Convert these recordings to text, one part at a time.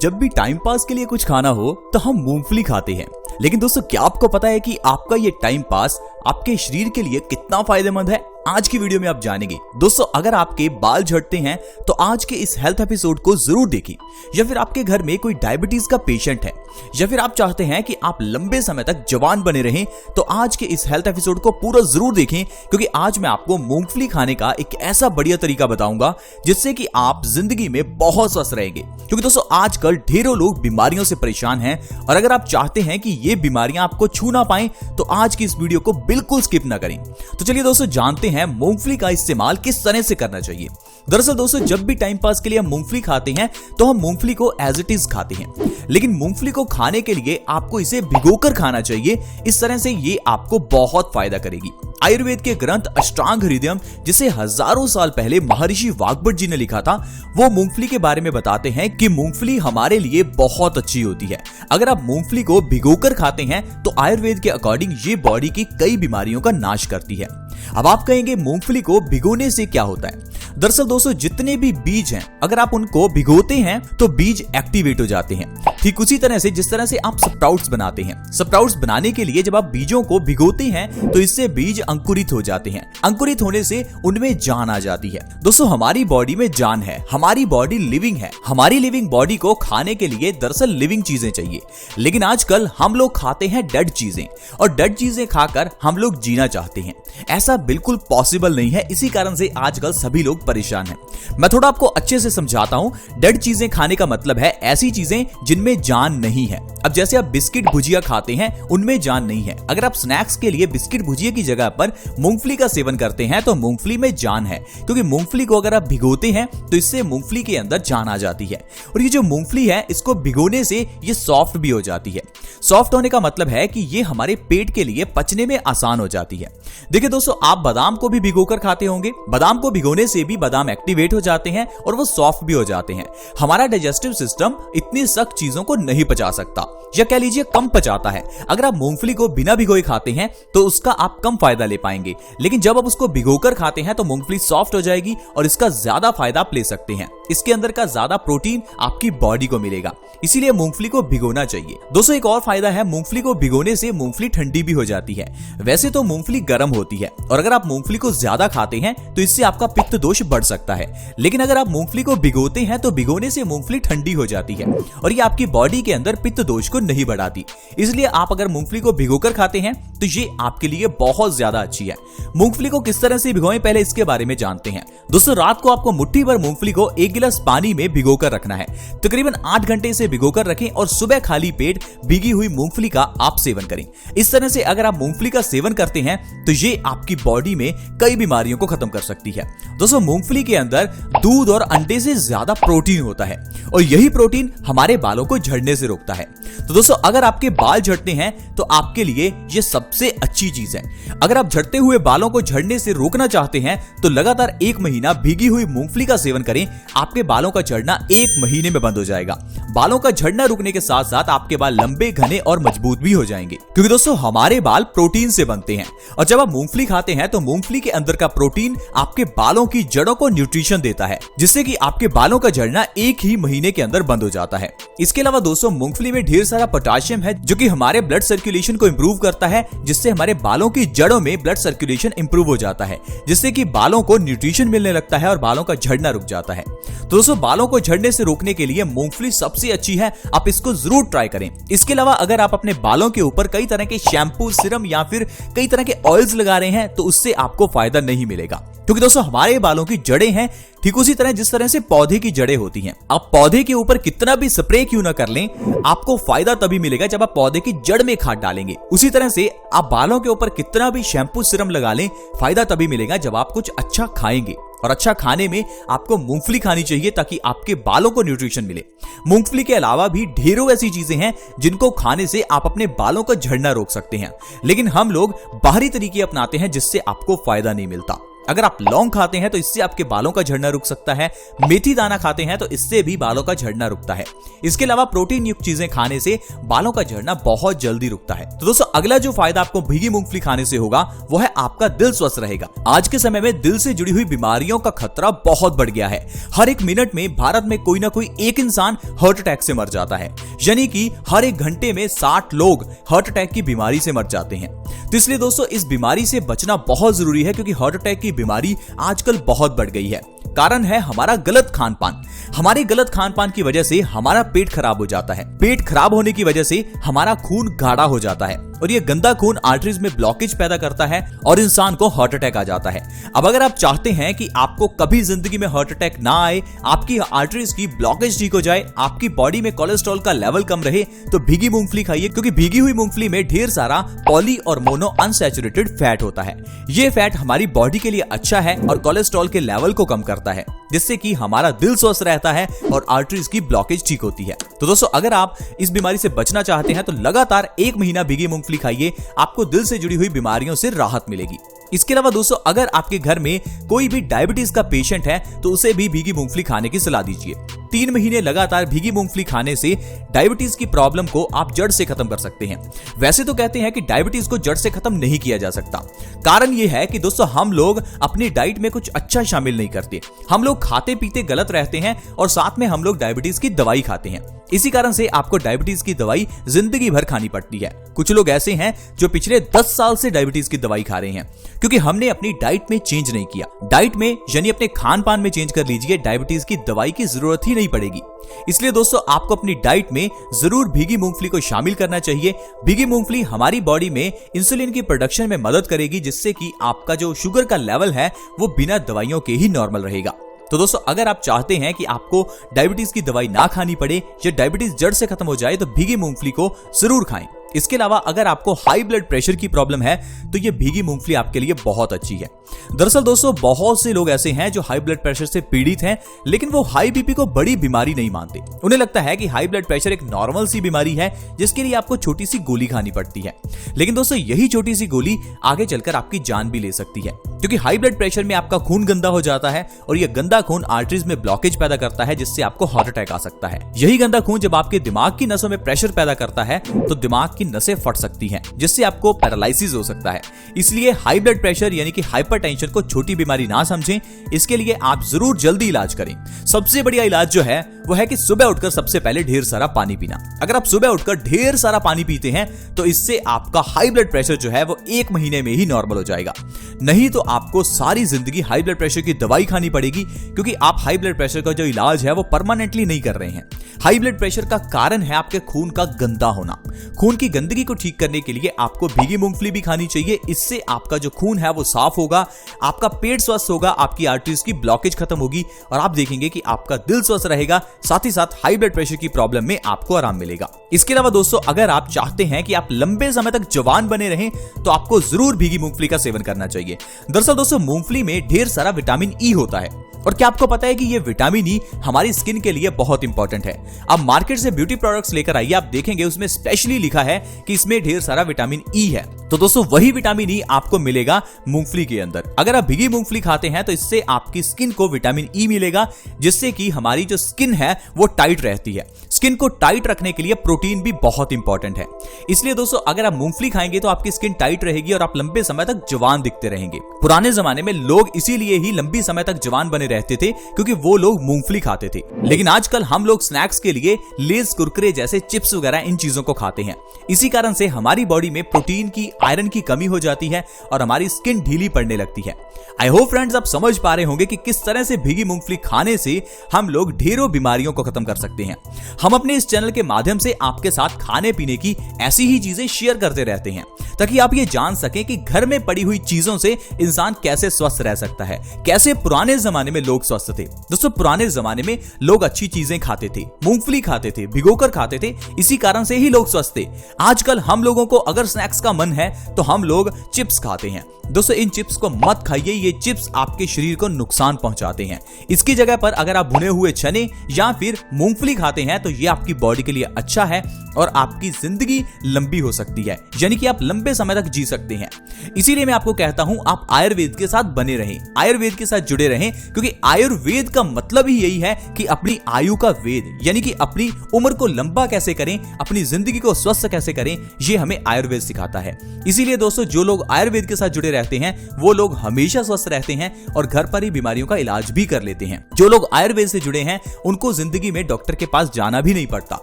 जब भी time pass के लिए कुछ खाना हो तो हम मूंगफली खाते हैं। लेकिन दोस्तों, क्या आपको पता है कि आपका ये टाइम पास आपके शरीर के लिए कितना फायदेमंद है? आज की वीडियो में आप जानेंगे। दोस्तों, अगर आपके बाल झड़ते हैं तो आज के इस हेल्थ एपिसोड को जरूर देखें। या फिर आपके घर में कोई डायबिटीज का पेशेंट है, या फिर आप चाहते हैं कि आप लंबे समय तक जवान बने रहें, तो आज के इस हेल्थ एपिसोड को पूरा जरूर देखें, क्योंकि आज मैं आपको मूंगफली खाने का एक ऐसा बढ़िया तरीका बताऊंगा जिससे कि आप जिंदगी में बहुत स्वस्थ रहेंगे। क्योंकि दोस्तों, आजकल ढेरों लोग बीमारियों से परेशान हैं, और अगर आप चाहते हैं कि ये बीमारियां आपको छू ना पाएं तो आज की इस वीडियो को बिल्कुल स्किप ना करें। तो चलिए दोस्तों, जानते हैं मूंगफली का इस्तेमाल किस तरह से करना चाहिए। दरअसल दोस्तों, जब भी टाइम पास के लिए हम मूंगफली खाते हैं तो हम मूंगफली को एज इट इज खाते हैं, लेकिन मूंगफली को खाने के लिए आपको इसे भिगोकर खाना चाहिए। इस तरह से ये आपको बहुत फायदा करेगी। आयुर्वेद के ग्रंथ अष्टांग हृदयम, जिसे हजारों साल पहले महर्षि वाग्भट जी ने लिखा था, वो मूंगफली के बारे में बताते हैं कि मूंगफली हमारे लिए बहुत अच्छी होती है। अगर आप मूंगफली को भिगोकर खाते हैं तो आयुर्वेद के अकॉर्डिंग ये बॉडी की कई बीमारियों का नाश करती है। अब आप कहेंगे मूंगफली को भिगोने से क्या होता है? दरअसल दोस्तों, जितने भी बीज हैं, अगर आप उनको भिगोते हैं तो बीज एक्टिवेट हो जाते हैं। ठीक उसी तरह से जिस तरह से आप स्प्राउट्स बनाते हैं, स्प्राउट्स बनाने के लिए जब आप बीजों को भिगोते हैं तो इससे बीज अंकुरित हो जाते हैं। अंकुरित होने से उनमें जान आ जाती है। दोस्तों, हमारी बॉडी में जान है, हमारी बॉडी लिविंग है। हमारी लिविंग बॉडी को खाने के लिए दरअसल लिविंग चीजें चाहिए, लेकिन आजकल हम लोग खाते हैं डेड चीजें, और डेड चीजें खाकर हम लोग जीना चाहते हैं। ऐसा बिल्कुल पॉसिबल नहीं है। इसी कारण से आजकल सभी लोग परेशान हैं। मैं थोड़ा आपको अच्छे से समझाता हूं। डेड चीजें खाने का मतलब है ऐसी चीजें जिनमें जान नहीं है। अब जैसे आप बिस्किट भुजिया खाते हैं, उनमें जान नहीं है। अगर आप स्नैक्स के लिए बिस्किट भुजिया की जगह पर मूंगफली का सेवन करते हैं तो मूंगफली में जान है, क्योंकि मूंगफली को अगर आप भिगोते हैं तो इससे मूंगफली के अंदर जान आ जाती है। और ये जो मूंगफली है, इसको भिगोने से ये सॉफ्ट भी हो जाती है। सॉफ्ट होने का मतलब है कि ये हमारे पेट के लिए पचने में आसान हो जाती है। देखिए दोस्तों, आप बादाम को भी भिगोकर खाते होंगे। बादाम को भिगोने से भी बादाम एक्टिवेट हो जाते हैं और वो सॉफ्ट भी हो जाते हैं। हमारा डाइजेस्टिव सिस्टम इतनी सख्त चीजों को नहीं पचा सकता, या कह लीजिए कम पचाता है। अगर आप मूंगफली को बिना भिगोए खाते हैं तो उसका आप कम फायदा ले पाएंगे, लेकिन जब आप उसको भिगोकर खाते हैं तो मूंगफली सॉफ्ट हो जाएगी और इसका ज्यादा फायदा आप ले सकते हैं। इसके अंदर का ज्यादा प्रोटीन आपकी बॉडी को मिलेगा, इसीलिए मूंगफली को भिगोना चाहिए। दोस्तों, एक और फायदा है, मूंगफली को भिगोने से मूंगफली ठंडी भी हो जाती है। वैसे तो मूंगफली गर्म होती है, और अगर आप मूंगफली को ज्यादा खाते हैं तो इससे आपका पित्त दोष बढ़ सकता है। लेकिन अगर आप मूंगफली को भिगोते हैं तो भिगोने से मूंगफली ठंडी हो जाती है, और ये आपकी बॉडी के अंदर पित्त दोष को नहीं बढ़ाती। इसलिए आप अगर मूंगफली को भिगोकर खाते हैं तो ये आपके लिए बहुत ज्यादा अच्छी है। मूंगफली को किस तरह से भिगोएं, पहले इसके बारे में जानते हैं। दोस्तों, रात को आपको मुट्ठी भर मूंगफली को 1 गिलास पानी में भिगोकर रखना है। तकरीबन 8 घंटे से भिगोकर रखें, और सुबह खाली पेट भीगी हुई मूंगफली का आप सेवन करें। इस तरह से अगर आप मूंगफली का सेवन करते हैं तो ये आपकी बॉडी में कई बीमारियों को खत्म कर सकती है। दोस्तों, मूंगफली के अंदर दूध और अंडे से ज्यादा प्रोटीन होता है, और यही प्रोटीन हमारे बालों को झड़ने से रोकता है। तो दोस्तों, अगर आपके बाल झड़ते हैं तो आपके लिए ये सबसे अच्छी चीज है। अगर आप झड़ते हुए बालों को झड़ने से रोकना चाहते हैं तो लगातार 1 महीना भीगी हुई मूंगफली का सेवन करें। आपके बालों का झड़ना 1 महीने में बंद हो जाएगा। बालों का झड़ना रुकने के साथ साथ आपके बाल लंबे, घने और मजबूत भी हो जाएंगे, क्योंकि दोस्तों हमारे बाल प्रोटीन से बनते हैं, और जब आप मूंगफली खाते हैं तो मूंगफली के अंदर का प्रोटीन आपके बालों की जड़ों को न्यूट्रिशन देता है, जिससे कि आपके बालों का झड़ना 1 ही महीने के अंदर बंद हो जाता है। इसके अलावा दोस्तों, मूंगफली में ढेर सारा पोटेशियम है, जो कि हमारे ब्लड सर्कुलेशन को इंप्रूव करता है, जिससे हमारे बालों की जड़ों में ब्लड सर्कुलेशन इंप्रूव हो जाता है, जिससे कि बालों को न्यूट्रिशन मिलने लगता है और बालों का झड़ना रुक जाता है। तो दोस्तों, बालों को झड़ने से रोकने के लिए मूंगफली सबसे अच्छी है। आप इसको जरूर ट्राई करें। इसके अलावा अगर आप अपने बालों के ऊपर कई तरह के शैम्पू, सीरम या फिर कई तरह के ऑयल्स लगा रहे हैं तो उससे आपको फायदा नहीं मिलेगा, क्योंकि दोस्तों हमारे बालों की जड़ें हैं ठीक उसी तरह जिस तरह से पौधे की जड़ें होती हैं। आप पौधे के ऊपर कितना भी स्प्रे क्यों ना कर लें, आपको फायदा तभी मिलेगा जब आप पौधे की जड़ में खाद डालेंगे। उसी तरह से आप बालों के ऊपर कितना भी शैम्पू, सीरम लगा लें, फायदा तभी मिलेगा जब आप कुछ अच्छा खाएंगे। और अच्छा खाने में आपको मूंगफली खानी चाहिए ताकि आपके बालों को न्यूट्रिशन मिले। मूंगफली के अलावा भी ढेरों ऐसी चीजें हैं जिनको खाने से आप अपने बालों का झड़ना रोक सकते हैं, लेकिन हम लोग बाहरी तरीके अपनाते हैं जिससे आपको फायदा नहीं मिलता। अगर आप लौंग खाते हैं तो इससे आपके बालों का झड़ना रुक सकता है। मेथी दाना खाते हैं तो इससे भी बालों का झड़ना रुकता है। इसके अलावा प्रोटीन युक्त चीजें खाने से बालों का झड़ना बहुत जल्दी रुकता है। तो दोस्तों अगला जो फायदा आपको भीगी मूंगफली खाने से होगा वो है आपका दिल स्वस्थ रहेगा। आज के समय में दिल से जुड़ी हुई बीमारियों का खतरा बहुत बढ़ गया है। हर एक मिनट में भारत में कोई ना कोई एक इंसान हार्ट अटैक से मर जाता है, यानी कि हर एक घंटे में 60 लोग हार्ट अटैक की बीमारी से मर जाते हैं। तो इसलिए दोस्तों इस बीमारी से बचना बहुत जरूरी है, क्योंकि हार्ट अटैक की बीमारी आजकल बहुत बढ़ गई है। कारण है हमारा गलत खान पान। हमारे गलत खान पान की वजह से हमारा पेट खराब हो जाता है। पेट खराब होने की वजह से हमारा खून गाढ़ा हो जाता है और ये गंदा खून आर्टरीज में ब्लॉकेज पैदा करता है और इंसान को हार्ट अटैक आ जाता है। अब अगर आप चाहते हैं कि आपको कभी जिंदगी में हार्ट अटैक ना आए, आपकी आर्टरीज की ब्लॉकेज ठीक हो जाए, आपकी बॉडी में कोलेस्ट्रॉल का लेवल कम रहे, तो भीगी मूंगफली खाइए, क्योंकि भीगी हुई मूंगफली में ढेर सारा पॉली और मोनो अनसैचुरेटेड फैट होता है। ये फैट हमारी बॉडी के लिए अच्छा है और कोलेस्ट्रॉल के लेवल को कम करता है, जिससे कि हमारा दिल स्वस्थ रहता है और आर्टरीज की ब्लॉकेज ठीक होती है। तो दोस्तों अगर आप इस बीमारी से बचना चाहते हैं तो लगातार 1 महीना भीगी मूंगफली खाइए, आपको दिल से जुड़ी हुई बीमारियों से राहत मिलेगी। इसके अलावा दोस्तों अगर आपके घर में कोई भी डायबिटीज का पेशेंट है तो उसे भी भीगी मूंगफली खाने की सलाह दीजिए। 3 महीने लगातार भीगी मूंगफली खाने से डायबिटीज की प्रॉब्लम को आप जड़ से खत्म कर सकते हैं। वैसे तो कहते हैं कि डायबिटीज को जड़ से खत्म नहीं किया जा सकता। कारण यह है कि दोस्तों हम लोग अपनी डाइट में कुछ अच्छा शामिल नहीं करते। हम लोग खाते पीते गलत रहते हैं और साथ में हम लोग डायबिटीज की दवाई खाते हैं। इसी कारण से आपको डायबिटीज की दवाई जिंदगी भर खानी पड़ती है। कुछ लोग ऐसे हैं जो पिछले 10 साल से डायबिटीज की दवाई खा रहे हैं, क्योंकि हमने अपनी डाइट में चेंज नहीं किया। डाइट में यानी अपने खान पान में चेंज कर लीजिए, डायबिटीज की दवाई की जरूरत ही नहीं पड़ेगी। इसलिए दोस्तों आपको अपनी डाइट में जरूर भीगी मूंगफली को शामिल करना चाहिए। भीगी मूंगफली हमारी बॉडी में इंसुलिन की प्रोडक्शन में मदद करेगी, जिससे कि आपका जो शुगर का लेवल है वो बिना दवाइयों के ही नॉर्मल रहेगा। तो दोस्तों अगर आप चाहते हैं कि आपको डायबिटीज की दवाई ना खानी पड़े या डायबिटीज जड़ से खत्म हो जाए, तो भीगी मूंगफली को जरूर खाएं। इसके अलावा अगर आपको हाई ब्लड प्रेशर की प्रॉब्लम है तो ये भीगी मूंगफली आपके लिए बहुत अच्छी है। दरअसल दोस्तों बहुत से लोग ऐसे हैं जो हाई ब्लड प्रेशर से पीड़ित हैं, लेकिन वो हाई बीपी को बड़ी बीमारी नहीं मानते। उन्हें लगता है कि हाई ब्लड प्रेशर एक नॉर्मल सी बीमारी है जिसके लिए आपको छोटी सी गोली खानी पड़ती है। लेकिन दोस्तों यही छोटी सी गोली आगे चलकर आपकी जान भी ले सकती है, क्योंकि हाई ब्लड प्रेशर में आपका खून गंदा हो जाता है और यह गंदा खून आर्टरीज में ब्लॉकेज पैदा करता है, जिससे आपको हार्ट अटैक आ सकता है। यही गंदा खून जब आपके दिमाग की नसों में प्रेशर पैदा करता है तो दिमाग की नसें फट सकती हैं, जिससे आपको पैरालिसिस हो सकता है। इसलिए हाई ब्लड प्रेशर यानी कि हाइपरटेंशन को छोटी बीमारी ना समझें। इसके लिए आप जरूर जल्दी इलाज करें। सबसे बढ़िया इलाज जो है वो है कि सुबह उठकर सबसे पहले ढेर सारा पानी पीना। अगर आप सुबह उठकर ढेर सारा पानी पीते हैं तो इससे आपका हाई ब्लड प्रेशर जो है वो 1 महीने में ही नॉर्मल हो जाएगा। नहीं तो आपको सारी जिंदगी हाई ब्लड प्रेशर की दवाई खानी पड़ेगी, क्योंकि आप हाई ब्लड प्रेशर का जो इलाज है वो परमानेंटली नहीं कर रहे हैं। हाई ब्लड प्रेशर का कारण है आपके खून का गंदा होना। खून की गंदगी को ठीक करने के लिए आपको भीगी मूंगफली भी खानी चाहिए। इससे आपका जो खून है वो साफ होगा, आपका पेट स्वस्थ होगा, आपकी आर्टरीज की ब्लॉकेज खत्म होगी और आप देखेंगे कि आपका दिल स्वस्थ रहेगा। साथ ही साथ हाई ब्लड प्रेशर की प्रॉब्लम में आपको आराम मिलेगा। इसके अलावा दोस्तों अगर आप चाहते हैं कि आप लंबे समय तक जवान बने रहें तो आपको जरूर भीगी मूंगफली का सेवन करना चाहिए। दरअसल दोस्तों मूंगफली में ढेर सारा विटामिन ई होता है, और क्या आपको पता है कि ये विटामिन ई हमारी स्किन के लिए बहुत इंपॉर्टेंट है। आप मार्केट से ब्यूटी प्रोडक्ट्स लेकर आइए, आप देखेंगे उसमें स्पेशली लिखा है कि इसमें ढेर सारा विटामिन ई है। तो दोस्तों वही विटामिन ई आपको मिलेगा मूंगफली के अंदर। अगर आप भीगी मूंगफली खाते हैं तो इससे आपकी स्किन को विटामिन ई मिलेगा, जिससे कि हमारी जो स्किन है वो टाइट रहती है। स्किन को टाइट रखने के लिए प्रोटीन भी बहुत इंपॉर्टेंट है। इसलिए दोस्तों अगर आप मूंगफली खाएंगे तो आपकी स्किन टाइट रहेगी और आप लंबे समय तक जवान दिखते रहेंगे। पुराने जमाने में लोग इसीलिए ही लंबी समय तक जवान बने रहते थे, क्योंकि वो लोग मूंगफली खाते थे। लेकिन आजकल हम लोग स्नैक्स के लिए लेज, कुरकुरे जैसे चिप्स वगैरह इन चीजों को खाते हैं। इसी कारण से हमारी बॉडी में प्रोटीन की, आयरन की कमी हो जाती है और हमारी स्किन ढीली पड़ने लगती है। आई होप फ्रेंड्स आप समझ पा रहे होंगे कि किस तरह से भीगी मूंगफली खाने से हम लोग ढेरों बीमारियों को खत्म कर सकते हैं। हम अपने इस चैनल के माध्यम से आपके साथ खाने पीने की ऐसी ही चीजें शेयर करते रहते हैं, ताकि आप ये जान सकें कि घर में पड़ी हुई चीजों से इंसान कैसे स्वस्थ रह सकता है, कैसे पुराने जमाने में लोग स्वस्थ थे। दोस्तों पुराने जमाने में लोग अच्छी चीजें खाते थे, मूंगफली खाते थे, भिगोकर खाते थे, इसी कारण से ही लोग स्वस्थ थे। आजकल हम लोगों को अगर स्नैक्स का मन है है तो हम लोग चिप्स खाते हैं। दोस्तों इन चिप्स को मत खाइए, ये चिप्स आपके शरीर को नुकसान पहुंचाते हैं। इसकी जगह पर अगर आप भुने हुए चने या फिर मूंगफली खाते हैं तो ये आपकी बॉडी के लिए अच्छा है और आपकी जिंदगी लंबी हो सकती है, यानी कि आप लंबे समय तक जी सकते हैं। इसीलिए मैं आपको कहता हूं आप आयुर्वेद के साथ बने रहें, आयुर्वेद के साथ जुड़े रहें, क्योंकि आयुर्वेद का मतलब ही यही है कि अपनी आयु का वेद, यानी कि अपनी उम्र को लंबा कैसे करें, अपनी जिंदगी को स्वस्थ कैसे करें, ये हमें आयुर्वेद सिखाता है। इसीलिए दोस्तों जो लोग आयुर्वेद के साथ जुड़े रहते हैं वो लोग हमेशा स्वस्थ रहते हैं और घर पर ही बीमारियों का इलाज भी कर लेते हैं। जो लोग आयुर्वेद से जुड़े हैं उनको जिंदगी में डॉक्टर के पास जाना भी नहीं पड़ता,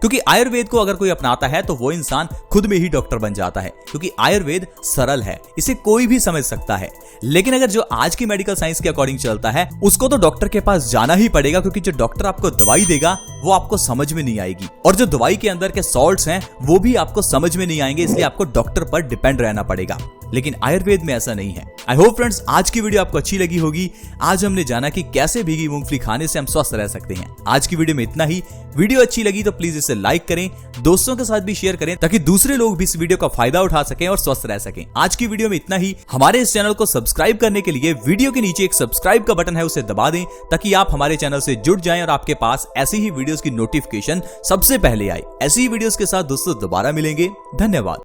क्योंकि आयुर्वेद को अगर कोई अपनाता है तो वो इंसान खुद में ही डॉक्टर बन जाता है, क्योंकि आयुर्वेद सरल है, इसे कोई भी समझ सकता है। लेकिन अगर जो आज की मेडिकल साइंस के अकॉर्डिंग चलता है उसको तो डॉक्टर के पास जाना ही पड़ेगा, क्योंकि जो डॉक्टर आपको दवाई देगा वो आपको समझ में नहीं आएगी और जो दवाई के अंदर के सॉल्ट्स हैं वो भी आपको समझ में नहीं आएंगे, इसलिए आपको डॉक्टर पर डिपेंड रहना पड़ेगा। लेकिन आयुर्वेद में ऐसा नहीं है। आई होप फ्रेंड्स आज की वीडियो आपको अच्छी लगी होगी। आज हमने जाना कि कैसे भीगी मूंगफली खाने से हम स्वस्थ रह सकते हैं। आज की वीडियो में इतना ही। वीडियो अच्छी लगी तो प्लीज इसे लाइक करें, दोस्तों के साथ भी शेयर करें ताकि दूसरे लोग भी इस वीडियो का फायदा उठा सकें और स्वस्थ रह सकें। आज की वीडियो में इतना ही। हमारे इस चैनल को सब्सक्राइब करने के लिए वीडियो के नीचे एक सब्सक्राइब का बटन है, उसे दबा दें ताकि आप हमारे चैनल से जुड़ जाएं और आपके पास ऐसी ही वीडियोस की नोटिफिकेशन सबसे पहले आए। ऐसी ही वीडियोस के साथ दोस्तों दोबारा मिलेंगे। धन्यवाद।